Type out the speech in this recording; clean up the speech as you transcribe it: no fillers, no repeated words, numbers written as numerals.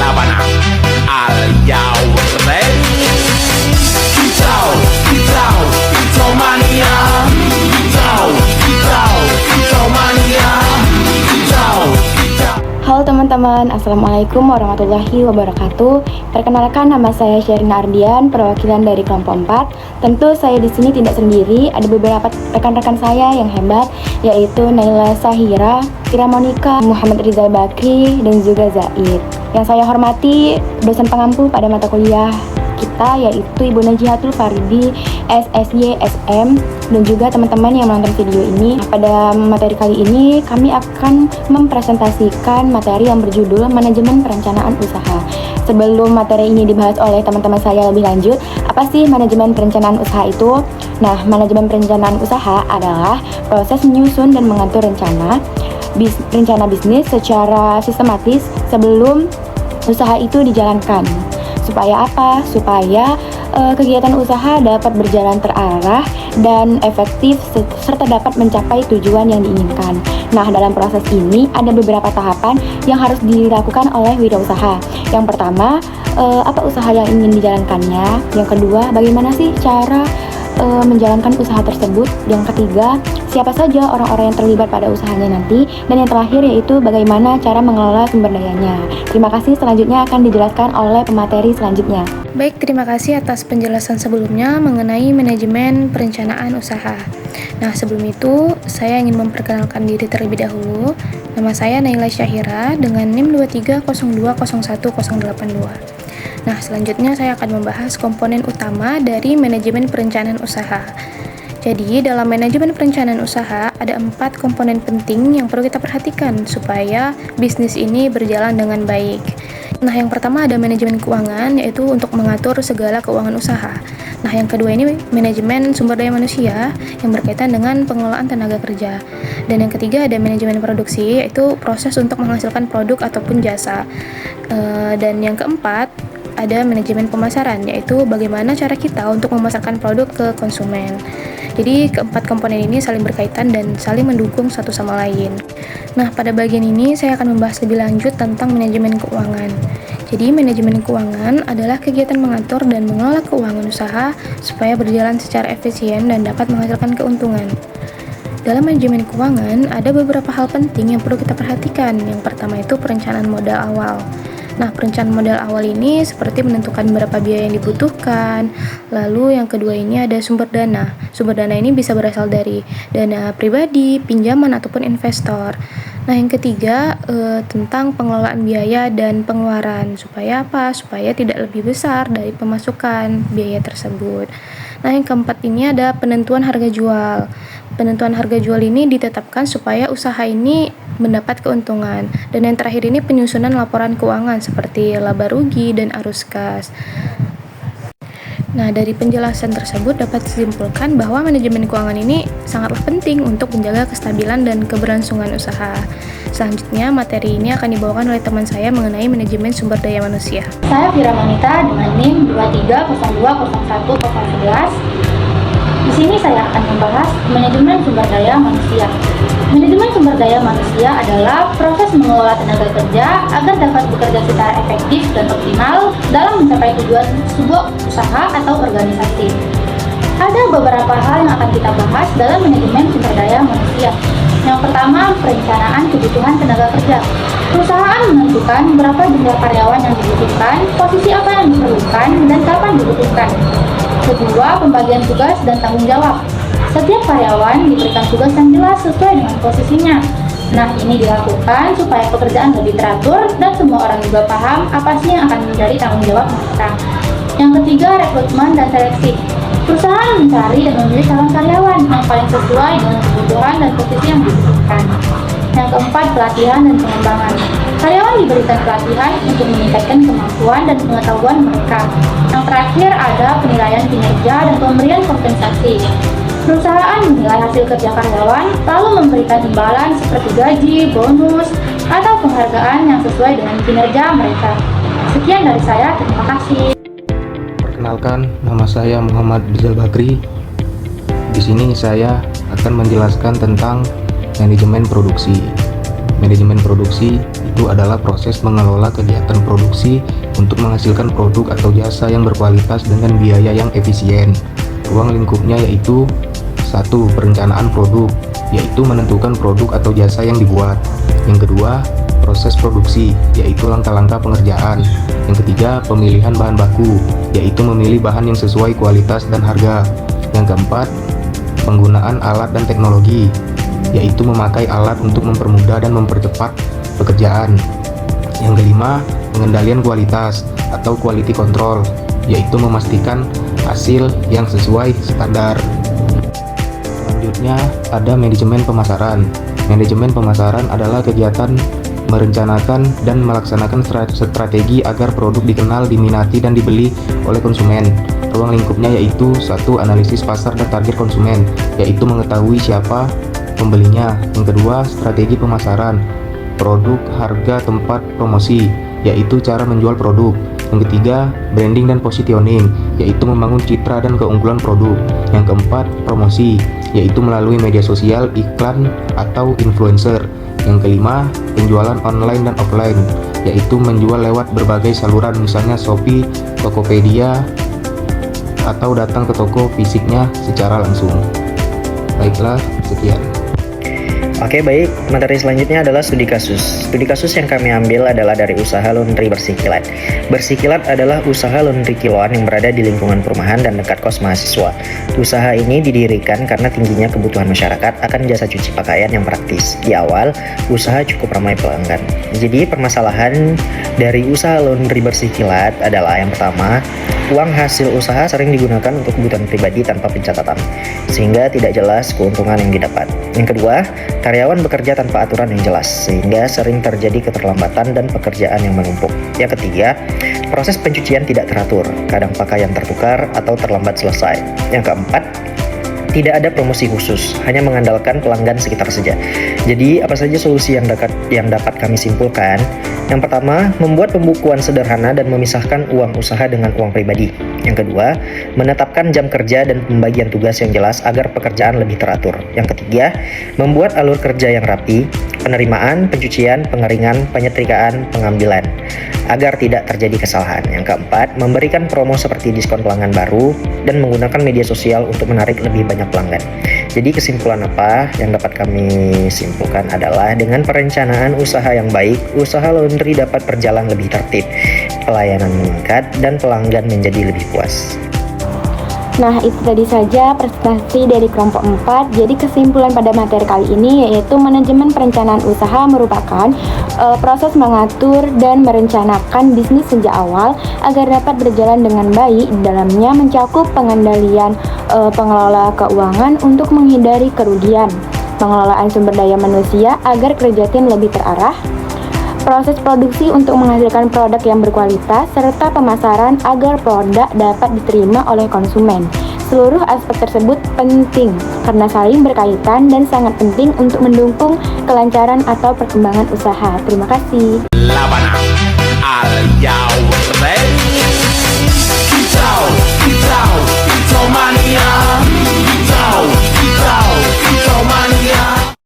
Sabana. Are you ready? Kicau, kicau, kicau mania. Kicau, kicau, kicau mania. Kicau, kicau. Halo teman-teman, Assalamualaikum warahmatullahi wabarakatuh. Perkenalkan, nama saya Sherina Ardian, perwakilan dari kelompok 4. Tentu saya di sini tidak sendiri, ada beberapa rekan-rekan saya yang hebat, yaitu Naila Sahira, Ira Monika, Muhammad Rizal Bakri, dan juga Zaid. Yang saya hormati dosen pengampu pada mata kuliah kita, yaitu Ibu Najihatul Faridi, SSY, SM, dan juga teman-teman yang menonton video ini. Pada materi kali ini, kami akan mempresentasikan materi yang berjudul Manajemen Perencanaan Usaha. Sebelum materi ini dibahas oleh teman-teman saya lebih lanjut, apa sih manajemen perencanaan usaha itu? Nah, manajemen perencanaan usaha adalah proses menyusun dan mengatur rencana bisnis secara sistematis sebelum usaha itu dijalankan. Supaya apa? Supaya kegiatan usaha dapat berjalan terarah dan efektif serta dapat mencapai tujuan yang diinginkan. Nah, dalam proses ini ada beberapa tahapan yang harus dilakukan oleh wirausaha. Yang pertama, apa usaha yang ingin dijalankannya? Yang kedua, bagaimana sih cara menjalankan usaha tersebut? Yang ketiga, siapa saja orang-orang yang terlibat pada usahanya nanti? Dan yang terakhir yaitu bagaimana cara mengelola sumber dayanya. Terima kasih, selanjutnya akan dijelaskan oleh pemateri selanjutnya. Baik, terima kasih atas penjelasan sebelumnya mengenai manajemen perencanaan usaha. Nah, sebelum itu, saya ingin memperkenalkan diri terlebih dahulu. Nama saya Naila Syahira dengan NIM 230201082. Nah, selanjutnya saya akan membahas komponen utama dari manajemen perencanaan usaha. Jadi, dalam manajemen perencanaan usaha, ada 4 komponen penting yang perlu kita perhatikan supaya bisnis ini berjalan dengan baik. Nah, yang pertama ada manajemen keuangan, yaitu untuk mengatur segala keuangan usaha. Nah, yang kedua ini manajemen sumber daya manusia yang berkaitan dengan pengelolaan tenaga kerja. Dan yang ketiga ada manajemen produksi, yaitu proses untuk menghasilkan produk ataupun jasa. Dan yang keempat ada manajemen pemasaran, yaitu bagaimana cara kita untuk memasarkan produk ke konsumen. Jadi keempat komponen ini saling berkaitan dan saling mendukung satu sama lain. Nah, pada bagian ini saya akan membahas lebih lanjut tentang manajemen keuangan. Jadi manajemen keuangan adalah kegiatan mengatur dan mengelola keuangan usaha supaya berjalan secara efisien dan dapat menghasilkan keuntungan. Dalam manajemen keuangan ada beberapa hal penting yang perlu kita perhatikan. Yang pertama itu perencanaan modal awal. Nah, perencanaan modal awal ini seperti menentukan berapa biaya yang dibutuhkan. Lalu yang kedua ini ada sumber dana. Sumber dana ini bisa berasal dari dana pribadi, pinjaman, ataupun investor. Nah, yang ketiga tentang pengelolaan biaya dan pengeluaran. Supaya apa? Supaya tidak lebih besar dari pemasukan biaya tersebut. Nah, yang keempat ini ada penentuan harga jual. Penentuan harga jual ini ditetapkan supaya usaha ini mendapat keuntungan. Dan yang terakhir ini penyusunan laporan keuangan seperti laba rugi dan arus kas. Nah, dari penjelasan tersebut dapat disimpulkan bahwa manajemen keuangan ini sangatlah penting untuk menjaga kestabilan dan keberlangsungan usaha. Selanjutnya, materi ini akan dibawakan oleh teman saya mengenai manajemen sumber daya manusia. Saya Ira Monika dengan NIM 230201011. Di sini saya akan membahas manajemen sumber daya manusia. Manajemen sumber daya manusia adalah proses mengelola tenaga kerja agar dapat bekerja secara efektif dan optimal dalam mencapai tujuan sebuah usaha atau organisasi. Ada beberapa hal yang akan kita bahas dalam manajemen sumber daya manusia. Yang pertama, perencanaan kebutuhan tenaga kerja. Perusahaan menentukan berapa jumlah karyawan yang dibutuhkan, posisi apa yang diperlukan, dan kapan dibutuhkan. Kedua, pembagian tugas dan tanggung jawab. Setiap karyawan diberikan tugas yang jelas sesuai dengan posisinya. Nah, ini dilakukan supaya pekerjaan lebih teratur dan semua orang juga paham apa sih yang akan menjadi tanggung jawab mereka. Yang ketiga, rekrutmen dan seleksi. Perusahaan mencari dan memilih calon karyawan yang paling sesuai dengan kebutuhan dan posisi yang dibutuhkan. Yang keempat, pelatihan dan pengembangan. Karyawan diberikan pelatihan untuk meningkatkan kemampuan dan pengetahuan mereka. Yang terakhir ada penilaian kinerja dan pemberian kompensasi. Perusahaan menilai hasil kerja karyawan, lalu memberikan imbalan seperti gaji, bonus, atau penghargaan yang sesuai dengan kinerja mereka. Sekian dari saya, terima kasih. Perkenalkan, nama saya Muhammad Rizal Bakri. Di sini saya akan menjelaskan tentang manajemen produksi. Manajemen produksi itu adalah proses mengelola kegiatan produksi untuk menghasilkan produk atau jasa yang berkualitas dengan biaya yang efisien. Ruang lingkupnya yaitu 1. Perencanaan produk, yaitu menentukan produk atau jasa yang dibuat. Yang kedua, proses produksi, yaitu langkah-langkah pengerjaan. Yang ketiga, pemilihan bahan baku, yaitu memilih bahan yang sesuai kualitas dan harga. Yang keempat, penggunaan alat dan teknologi, yaitu memakai alat untuk mempermudah dan mempercepat pekerjaan. Yang kelima, pengendalian kualitas atau quality control, yaitu memastikan hasil yang sesuai standar. Selanjutnya ada manajemen pemasaran. Manajemen pemasaran adalah kegiatan merencanakan dan melaksanakan strategi agar produk dikenal, diminati, dan dibeli oleh konsumen. Ruang lingkupnya yaitu 1. Analisis pasar dan target konsumen, yaitu mengetahui siapa pembelinya. Yang kedua, strategi pemasaran, produk, harga, tempat promosi, yaitu cara menjual produk. Yang ketiga, branding dan positioning, yaitu membangun citra dan keunggulan produk. Yang keempat, promosi, yaitu melalui media sosial, iklan, atau influencer. Yang kelima, penjualan online dan offline, yaitu menjual lewat berbagai saluran, misalnya Shopee, Tokopedia, atau datang ke toko fisiknya secara langsung. Baiklah, sekian. Oke, baik. Materi selanjutnya adalah studi kasus. Studi kasus yang kami ambil adalah dari usaha laundry Bersih Kilat. Bersih Kilat adalah usaha laundry kiloan yang berada di lingkungan perumahan dan dekat kos mahasiswa. Usaha ini didirikan karena tingginya kebutuhan masyarakat akan jasa cuci pakaian yang praktis. Di awal, usaha cukup ramai pelanggan. Jadi, permasalahan dari usaha laundry Bersih Kilat adalah yang pertama, uang hasil usaha sering digunakan untuk kebutuhan pribadi tanpa pencatatan, sehingga tidak jelas keuntungan yang didapat. Yang kedua, karyawan bekerja tanpa aturan yang jelas, sehingga sering terjadi keterlambatan dan pekerjaan yang menumpuk. Yang ketiga, proses pencucian tidak teratur, kadang pakaian tertukar atau terlambat selesai. Yang keempat, tidak ada promosi khusus, hanya mengandalkan pelanggan sekitar saja. Jadi, apa saja solusi yang dapat kami simpulkan? Yang pertama, membuat pembukuan sederhana dan memisahkan uang usaha dengan uang pribadi. Yang kedua, menetapkan jam kerja dan pembagian tugas yang jelas agar pekerjaan lebih teratur. Yang ketiga, membuat alur kerja yang rapi, penerimaan, pencucian, pengeringan, penyetrikaan, pengambilan, agar tidak terjadi kesalahan. Yang keempat, memberikan promo seperti diskon pelanggan baru dan menggunakan media sosial untuk menarik lebih banyak pelanggan. Jadi kesimpulan apa yang dapat kami simpulkan adalah dengan perencanaan usaha yang baik, usaha laundry dapat berjalan lebih tertib, pelayanan meningkat, dan pelanggan menjadi lebih puas. Nah, itu tadi saja presentasi dari kelompok 4. Jadi kesimpulan pada materi kali ini yaitu manajemen perencanaan usaha merupakan proses mengatur dan merencanakan bisnis sejak awal agar dapat berjalan dengan baik. Di dalamnya mencakup pengendalian pengelola keuangan untuk menghindari kerugian, pengelolaan sumber daya manusia agar kerja tim lebih terarah, proses produksi untuk menghasilkan produk yang berkualitas, serta pemasaran agar produk dapat diterima oleh konsumen. Seluruh aspek tersebut penting karena saling berkaitan dan sangat penting untuk mendukung kelancaran atau perkembangan usaha. Terima kasih. La Habana.